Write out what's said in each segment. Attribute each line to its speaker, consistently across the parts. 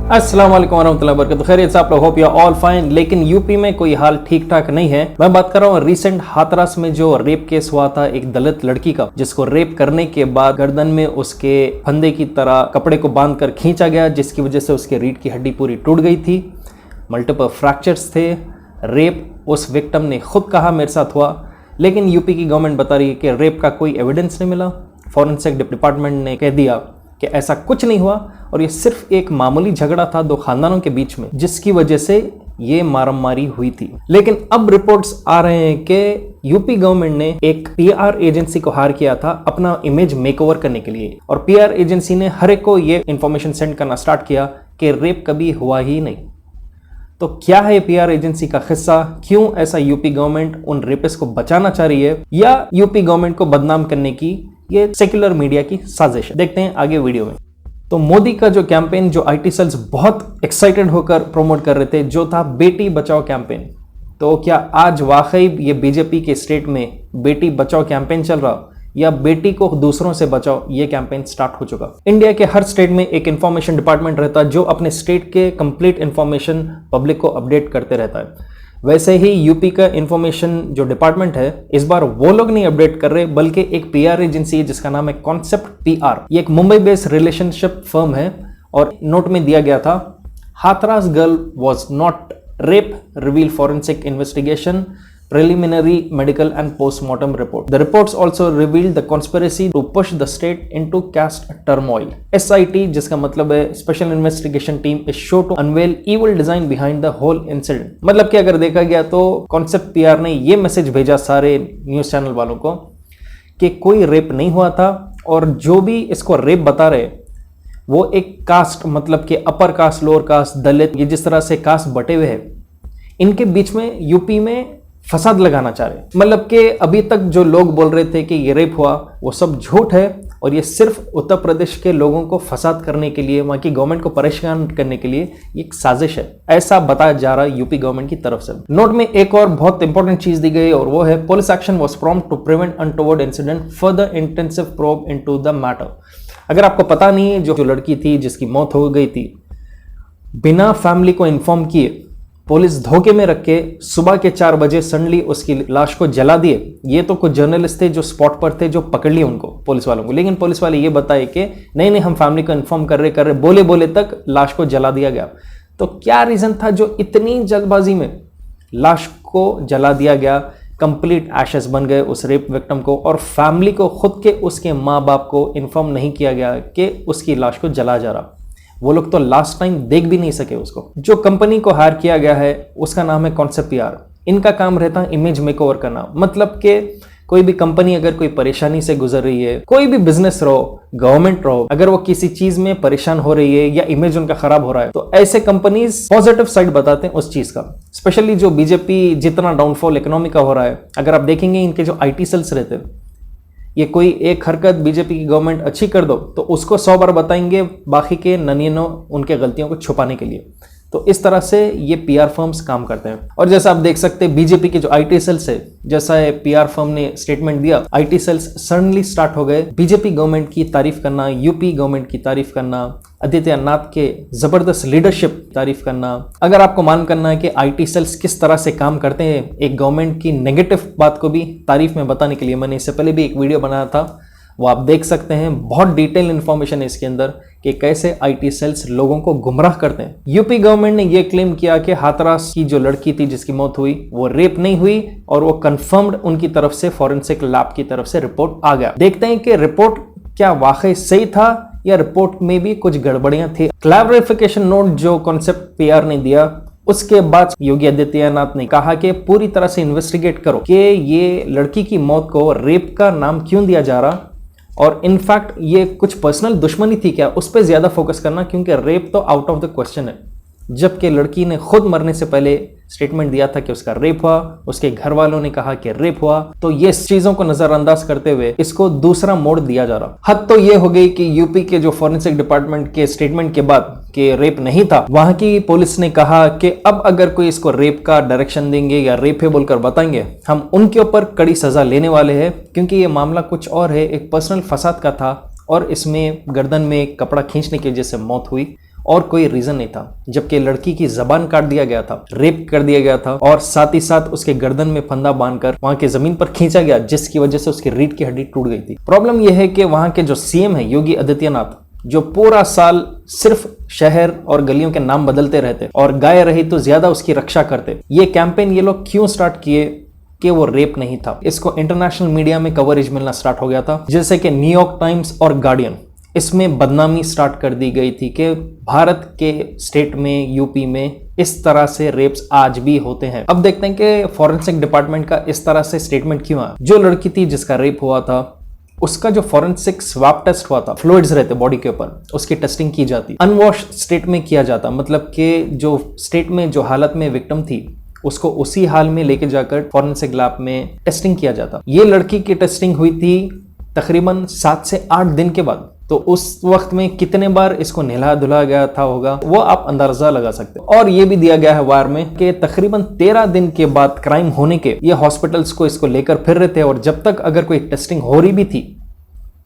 Speaker 1: अस्सलाम वालेकुम वरहमतुल्लाहि वबरकातुहू। खैरियत से आप लोग, होप यू ऑल फाइन। लेकिन यूपी में कोई हाल ठीक ठाक नहीं है। मैं बात कर रहा हूँ रिसेंट हाथरस में जो रेप केस हुआ था एक दलित लड़की का, जिसको रेप करने के बाद गर्दन में उसके फंदे की तरह कपड़े को बांध कर खींचा गया, जिसकी वजह से उसके रीढ़ की हड्डी पूरी टूट गई थी, मल्टीपल फ्रैक्चर्स थे। रेप उस विक्टिम ने खुद कहा मेरे साथ हुआ, लेकिन यूपी की गवर्नमेंट बता रही है कि रेप का कोई एविडेंस नहीं मिला। फॉरेंसिक डिपार्टमेंट ने कह दिया कि ऐसा कुछ नहीं हुआ और ये सिर्फ एक मामूली झगड़ा था दो खानदानों के बीच में, जिसकी वजह से ये मारामारी हुई थी। लेकिन अब रिपोर्ट्स आ रहे हैं कि यूपी गवर्नमेंट ने एक पीआर एजेंसी को हायर किया था अपना इमेज मेकओवर करने के लिए, और पीआर एजेंसी ने हर एक को ये इंफॉर्मेशन सेंड करना स्टार्ट किया कि रेप कभी हुआ ही नहीं। तो क्या है पीआर एजेंसी का किस्सा? क्यों ऐसा यूपी गवर्नमेंट उन रेपिस्ट को बचाना चाह रही है, या यूपी गवर्नमेंट को बदनाम करने की ये सेक्युलर मीडिया की साजिश? देखते हैं आगे वीडियो में। तो मोदी का जो कैंपेन, जो आईटी सेल्स बहुत एक्साइटेड होकर प्रमोट कर रहे थे, जो था बेटी बचाओ कैंपेन, तो क्या आज वाकई ये बीजेपी के स्टेट में बेटी बचाओ कैंपेन चल रहा, या बेटी को दूसरों से बचाओ ये कैंपेन स्टार्ट हो चुका? इंडिया के हर स्टेट में एक इंफॉर्मेशन डिपार्टमेंट रहता है जो अपने स्टेट के कंप्लीट इंफॉर्मेशन पब्लिक को अपडेट करते रहता है। वैसे ही यूपी का इंफॉर्मेशन जो डिपार्टमेंट है, इस बार वो लोग नहीं अपडेट कर रहे, बल्कि एक पीआर एजेंसी है जिसका नाम है कॉन्सेप्ट पीआर। ये एक मुंबई बेस्ड रिलेशनशिप फर्म है, और नोट में दिया गया था Hathras girl was not rape, reveal forensic investigation, preliminary medical and post-mortem report. The reports also revealed the conspiracy to push the state into caste turmoil. SIT, जिसका मतलब है Special Investigation Team, is sure to unveil evil design behind the whole incident. मतलब कि अगर देखा गया तो concept PR ने ये मैसेज भेजा सारे न्यूज़ चैनल वालों को कि कोई रेप नहीं हुआ था, और जो भी इसको रेप बता रहे वो एक कास्ट, मतलब कि अपर कास्ट, लोअर कास्ट, दलित, ये जिस तरह से कास्ट बटे हुए हैं, इनके बीच में यूपी में फसाद लगाना चाह रहे। मतलब कि अभी तक जो लोग बोल रहे थे कि ये रेप हुआ, वो सब झूठ है, और ये सिर्फ उत्तर प्रदेश के लोगों को फसाद करने के लिए, वहां की गवर्नमेंट को परेशान करने के लिए ये एक साजिश है, ऐसा बताया जा रहा है यूपी गवर्नमेंट की तरफ से। नोट में एक और बहुत इंपॉर्टेंट चीज दी गई, और वो है police action was prompt to prevent untoward incident, further intensive probe into the matter. अगर आपको पता नहीं है, जो लड़की थी जिसकी मौत हो गई थी, बिना फैमिली को इन्फॉर्म किए पुलिस धोखे में रख के सुबह के 4 बजे सडनली उसकी लाश को जला दिए। ये तो कुछ जर्नलिस्ट थे जो स्पॉट पर थे, जो पकड़ लिए उनको, पुलिस वालों को, लेकिन पुलिस वाले ये बताए कि नहीं हम फैमिली को इन्फॉर्म कर रहे बोले बोले तक लाश को जला दिया गया। तो क्या रीजन था जो इतनी जल्दबाजी में लाश को जला दिया गया? कंप्लीट एशेस बन गए उस रेप विक्टिम को, और फैमिली को, खुद के उसके माँ बाप को इन्फॉर्म नहीं किया गया कि उसकी लाश को जला जा रहा। वो लोग तो लास्ट टाइम देख भी नहीं सके उसको। जो कंपनी को हायर किया गया है उसका नाम है कॉन्सेप्ट पीआर। इनका काम रहता है इमेज मेकओवर करना। मतलब कि कोई भी कंपनी अगर कोई परेशानी से गुजर रही है, कोई भी बिजनेस रहो, गवर्नमेंट रहो, अगर वो किसी चीज में परेशान हो रही है या इमेज उनका खराब हो रहा है, तो ऐसे कंपनीज पॉजिटिव साइड बताते हैं उस चीज का। स्पेशली जो बीजेपी जितना डाउनफॉल इकोनॉमी का हो रहा है, अगर आप देखेंगे इनके जो आईटी सेल्स रहते हैं, ये कोई एक हरकत बीजेपी की गवर्नमेंट अच्छी कर दो तो उसको 100 बार बताएंगे, बाकी के 99 उनके गलतियों को छुपाने के लिए। तो इस तरह से ये पीआर फर्म्स काम करते हैं। और जैसा आप देख सकते हैं बीजेपी के जो आईटी सेल्स है, जैसा पीआर फर्म ने स्टेटमेंट दिया, आईटी सेल्स सडनली स्टार्ट हो गए बीजेपी गवर्नमेंट की तारीफ करना, यूपी गवर्नमेंट की तारीफ करना, आदित्यनाथ के जबरदस्त लीडरशिप तारीफ करना। अगर आपको मान करना है कि आईटी सेल्स किस तरह से काम करते हैं, एक गवर्नमेंट की नेगेटिव बात को भी तारीफ में बताने के लिए मैंने इससे पहले भी एक वीडियो बनाया था, वो आप देख सकते हैं। बहुत डिटेल इंफॉर्मेशन है इसके अंदर कि कैसे आईटी सेल्स लोगों को गुमराह करते हैं। यूपी गवर्नमेंट ने यह क्लेम किया कि हाथरस की जो लड़की थी जिसकी मौत हुई वो रेप नहीं हुई, और वो कंफर्म्ड उनकी तरफ से फॉरेंसिक लैब की तरफ से रिपोर्ट आ गया। देखते हैं कि रिपोर्ट क्या वाकई सही था या रिपोर्ट में भी कुछ गड़बड़ियां थी। क्लैरिफिकेशन नोट जो कॉन्सेप्ट पीआर ने दिया, उसके बाद योगी आदित्यनाथ ने कहा कि पूरी तरह से इन्वेस्टिगेट करो कि ये लड़की की मौत को रेप का नाम क्यों दिया जा रहा, और इनफैक्ट ये कुछ पर्सनल दुश्मनी थी क्या, उस पर ज्यादा फोकस करना, क्योंकि रेप तो आउट ऑफ द क्वेश्चन है। जबकि लड़की ने खुद मरने से पहले स्टेटमेंट दिया था कि उसका रेप हुआ, उसके घर वालों ने कहा कि रेप हुआ। तो ये चीजों को नजरअंदाज करते हुए इसको दूसरा मोड़ दिया जा रहा। हद तो ये हो गई कि यूपी के जो फॉरेंसिक डिपार्टमेंट के स्टेटमेंट के बाद कि रेप नहीं था, वहां की पुलिस ने कहा कि अब अगर कोई इसको रेप का डायरेक्शन देंगे या रेप है बोलकर बताएंगे, हम उनके ऊपर कड़ी सजा लेने वाले हैं, क्योंकि ये मामला कुछ और है, एक पर्सनल फसाद का था, और इसमें गर्दन में कपड़ा खींचने की वजह से मौत हुई। और कोई रीजन नहीं था, जबकि लड़की की जबान काट दिया गया था, रेप कर दिया गया था और साथ ही साथ उसके गर्दन में फंदा बांधकर वहां के जमीन पर खींचा गया, जिसकी वजह से उसकी रीढ़ की हड्डी टूट गई थी। प्रॉब्लम यह है कि वहां के जो सीएम है योगी आदित्यनाथ, जो पूरा साल सिर्फ शहर और गलियों के नाम बदलते रहते और गाय रही तो ज्यादा उसकी रक्षा करते, ये कैंपेन ये लोग क्यों स्टार्ट किए कि वो रेप नहीं था। इसको इंटरनेशनल मीडिया में कवरेज मिलना स्टार्ट हो गया था, जैसे कि न्यूयॉर्क टाइम्स और गार्डियन। इसमें बदनामी स्टार्ट कर दी गई थी कि भारत के स्टेट में, यूपी में इस तरह से रेप्स आज भी होते हैं। अब देखते हैं कि फॉरेंसिक डिपार्टमेंट का इस तरह से स्टेटमेंट क्यों आया। जो लड़की थी जिसका रेप हुआ था, उसका जो फॉरेंसिक स्वैब टेस्ट हुआ था, फ्लूइड्स रहते बॉडी के ऊपर, उसकी टेस्टिंग की जाती, अनवॉश स्टेट में किया जाता, मतलब कि जो स्टेट में जो हालत में विक्टिम थी उसको उसी हाल में लेके जाकर फॉरेंसिक लैब में टेस्टिंग किया जाता। ये लड़की की टेस्टिंग हुई थी तकरीबन 7 से 8 दिन के बाद। तो उस वक्त में कितने बार इसको नहला धुला गया था होगा, वो आप अंदाजा लगा सकते हो। और ये भी दिया गया है वार में कि तकरीबन 13 दिन के बाद क्राइम होने के ये हॉस्पिटल्स को इसको लेकर फिर रहे थे, और जब तक अगर कोई टेस्टिंग हो रही भी थी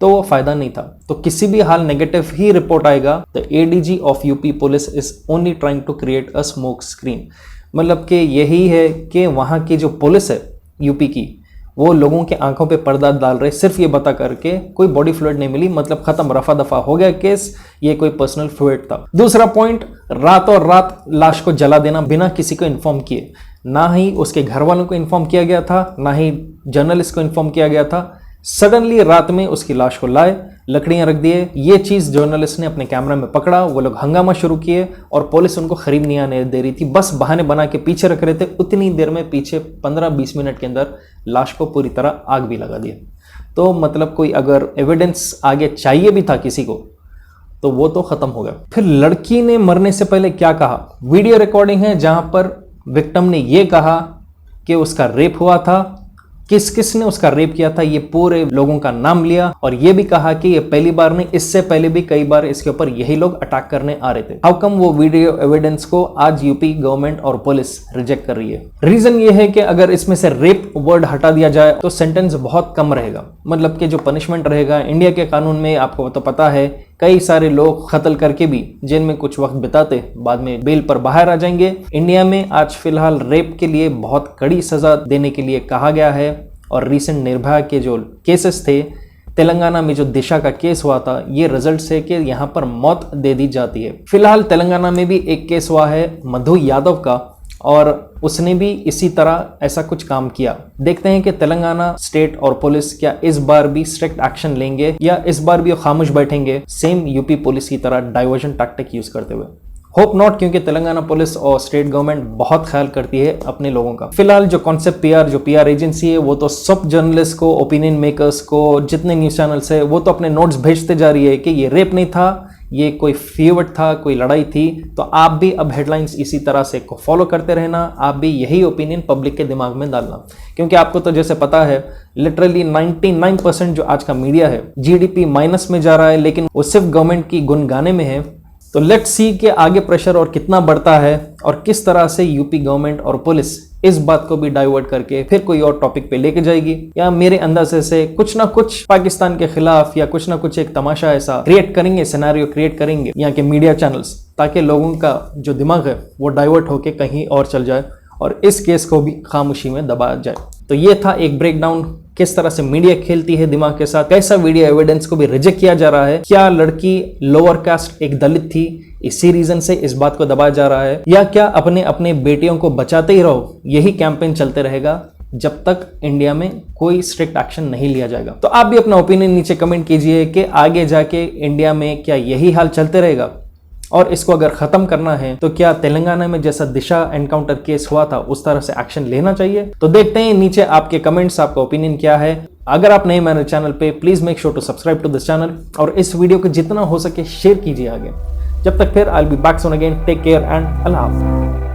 Speaker 1: तो वो फायदा नहीं था। तो किसी भी हाल नेगेटिव ही रिपोर्ट आएगा। The ADG of UP police is only trying to create a smoke screen, मतलब कि यही है कि वहां की जो पुलिस है यूपी की, वो लोगों के आंखों पे पर्दा डाल रहे, सिर्फ ये बता करके कोई बॉडी फ्लूइड नहीं मिली, मतलब खत्म, रफा दफा हो गया केस, ये कोई पर्सनल फ्लूइड था। दूसरा पॉइंट, रातों रात लाश को जला देना बिना किसी को इन्फॉर्म किए, ना ही उसके घर वालों को इन्फॉर्म किया गया था, ना ही जर्नलिस्ट को इन्फॉर्म किया गया था। सडनली रात में उसकी लाश को लाए, लकड़ियां रख दिए। ये चीज जर्नलिस्ट ने अपने कैमरा में पकड़ा, वो लोग हंगामा शुरू किए और पुलिस उनको करीब नहीं आने दे रही थी, बस बहाने बना के पीछे रख रहे थे। उतनी देर में पीछे 15-20 मिनट के अंदर लाश को पूरी तरह आग भी लगा दिया। तो मतलब कोई अगर एविडेंस आगे चाहिए भी था किसी को तो वो तो खत्म हो गया। फिर लड़की ने मरने से पहले क्या कहा, वीडियो रिकॉर्डिंग है जहां पर विक्टिम ने ये कहा कि उसका रेप हुआ था, किस किस ने उसका रेप किया था, ये पूरे लोगों का नाम लिया और ये भी कहा कि ये पहली बार नहीं, इससे पहले भी कई बार इसके ऊपर यही लोग अटैक करने आ रहे थे। हाउ कम वो वीडियो एविडेंस को आज यूपी गवर्नमेंट और पुलिस रिजेक्ट कर रही है? रीजन ये है कि अगर इसमें से रेप वर्ड हटा दिया जाए तो सेंटेंस बहुत कम रहेगा, मतलब कि जो पनिशमेंट रहेगा इंडिया के कानून में, आपको तो पता है कई सारे लोग कत्ल करके भी जेल में कुछ वक्त बिताते, बाद में बेल पर बाहर आ जाएंगे। इंडिया में आज फिलहाल रेप के लिए बहुत कड़ी सजा देने के लिए कहा गया है, और रिसेंट निर्भया के जो केसेस थे, तेलंगाना में जो दिशा का केस हुआ था, ये रिजल्ट है कि यहाँ पर मौत दे दी जाती है। फिलहाल तेलंगाना में भी एक केस हुआ है मधु यादव का, और उसने भी इसी तरह ऐसा कुछ काम किया। देखते हैं कि तेलंगाना स्टेट और पुलिस क्या इस बार भी स्ट्रिक्ट एक्शन लेंगे या इस बार भी खामोश बैठेंगे, सेम यूपी पुलिस की तरह डाइवर्जन टैक्टिक यूज करते हुए। होप नॉट, क्योंकि तेलंगाना पुलिस और स्टेट गवर्नमेंट बहुत ख्याल करती है अपने लोगों का। फिलहाल जो कॉन्सेप्ट पीआर, जो पीआर एजेंसी है, वो तो सब जर्नलिस्ट को, ओपिनियन मेकर्स को, जितने न्यूज चैनल्स है, वो तो अपने नोट्स भेजते जा रही है कि ये रेप नहीं था, ये कोई फीवर्ड था, कोई लड़ाई थी। तो आप भी अब हेडलाइंस इसी तरह से फॉलो करते रहना, आप भी यही ओपिनियन पब्लिक के दिमाग में डालना, क्योंकि आपको तो जैसे पता है लिटरली 99% जो आज का मीडिया है जीडीपी माइनस में जा रहा है, लेकिन वो सिर्फ गवर्नमेंट की गुन गाने में है। तो लेट्स सी कि आगे प्रेशर और कितना बढ़ता है और किस तरह से यूपी गवर्नमेंट और पुलिस इस बात को भी डाइवर्ट करके फिर कोई और टॉपिक पे लेके जाएगी, या मेरे अंदाजे से कुछ ना कुछ पाकिस्तान के खिलाफ या कुछ ना कुछ एक तमाशा ऐसा क्रिएट करेंगे, सिनेरियो क्रिएट करेंगे यहाँ के मीडिया चैनल्स, ताकि लोगों का जो दिमाग है वो डाइवर्ट होके कहीं और चल जाए और इस केस को भी खामोशी में दबाया जाए। तो ये था एक ब्रेकडाउन, किस तरह से मीडिया खेलती है दिमाग के साथ, कैसा वीडियो एविडेंस को भी रिजेक्ट किया जा रहा है, क्या लड़की लोअर कास्ट एक दलित थी इसी रीजन से इस बात को दबाया जा रहा है, या क्या अपने अपने बेटियों को बचाते ही रहो, यही कैंपेन चलते रहेगा जब तक इंडिया में कोई स्ट्रिक्ट एक्शन नहीं लिया जाएगा। तो आप भी अपना ओपिनियन नीचे कमेंट कीजिए कि आगे जाके इंडिया में क्या यही हाल चलते रहेगा, और इसको अगर खत्म करना है तो क्या तेलंगाना में जैसा दिशा एनकाउंटर केस हुआ था उस तरह से एक्शन लेना चाहिए। तो देखते हैं नीचे आपके कमेंट्स, आपका ओपिनियन क्या है। अगर आप नए मेरे चैनल पे, please make sure to subscribe to this channel, और इस वीडियो को जितना हो सके शेयर कीजिए आगे। जब तक फिर I will be back soon again, take care and Allah हाफ़िज़।